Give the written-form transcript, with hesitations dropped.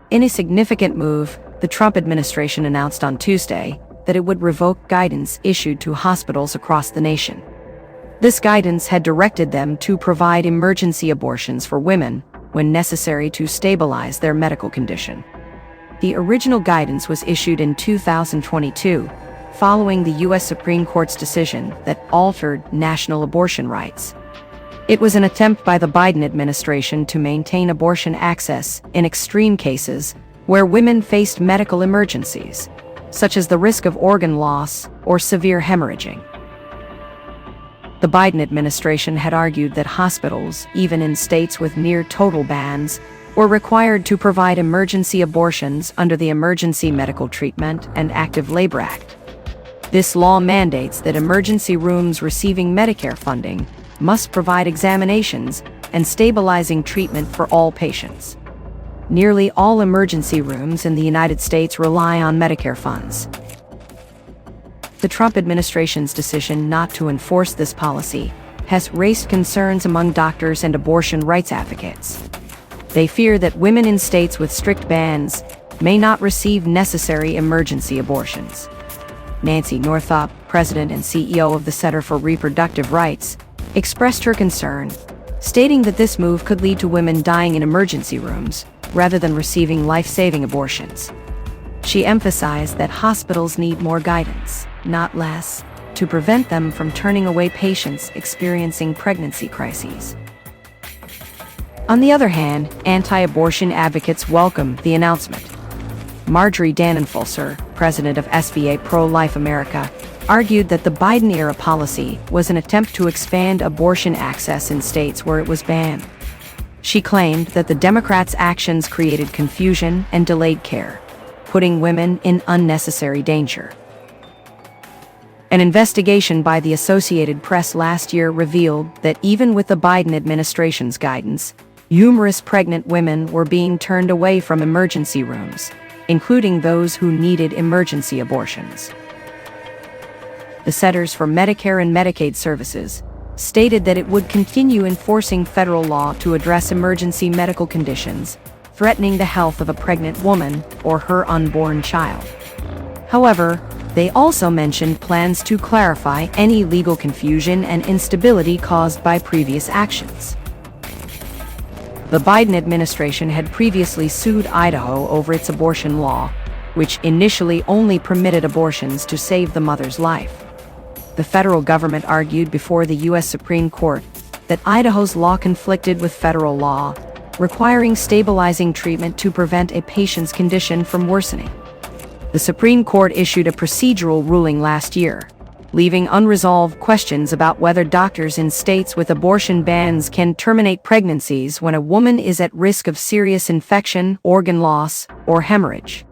In a significant move, the Trump administration announced on Tuesday that it would revoke guidance issued to hospitals across the nation. This guidance had directed them to provide emergency abortions for women when necessary to stabilize their medical condition. The original guidance was issued in 2022, following the U.S. Supreme Court's decision that altered national abortion rights. It was an attempt by the Biden administration to maintain abortion access in extreme cases where women faced medical emergencies, such as the risk of organ loss or severe hemorrhaging. The Biden administration had argued that hospitals, even in states with near-total bans, were required to provide emergency abortions under the Emergency Medical Treatment and Active Labor Act. This law mandates that emergency rooms receiving Medicare funding must provide examinations and stabilizing treatment for all patients. Nearly all emergency rooms in the United States rely on Medicare funds. The Trump administration's decision not to enforce this policy has raised concerns among doctors and abortion rights advocates. They fear that women in states with strict bans may not receive necessary emergency abortions. Nancy Northup, president and CEO of the Center for Reproductive Rights, expressed her concern, stating that this move could lead to women dying in emergency rooms rather than receiving life-saving abortions. She emphasized that hospitals need more guidance, not less, to prevent them from turning away patients experiencing pregnancy crises. On the other hand, anti-abortion advocates welcome the announcement. Marjorie Dannenfulser, president of SBA Pro-Life America, argued that the Biden-era policy was an attempt to expand abortion access in states where it was banned. She claimed that the Democrats' actions created confusion and delayed care, putting women in unnecessary danger. An investigation by the Associated Press last year revealed that even with the Biden administration's guidance, numerous pregnant women were being turned away from emergency rooms, including those who needed emergency abortions. The Centers for Medicare and Medicaid Services stated that it would continue enforcing federal law to address emergency medical conditions threatening the health of a pregnant woman or her unborn child. However, they also mentioned plans to clarify any legal confusion and instability caused by previous actions. The Biden administration had previously sued Idaho over its abortion law, which initially only permitted abortions to save the mother's life. The federal government argued before the U.S. Supreme Court that Idaho's law conflicted with federal law, requiring stabilizing treatment to prevent a patient's condition from worsening. The Supreme Court issued a procedural ruling last year, leaving unresolved questions about whether doctors in states with abortion bans can terminate pregnancies when a woman is at risk of serious infection, organ loss, or hemorrhage.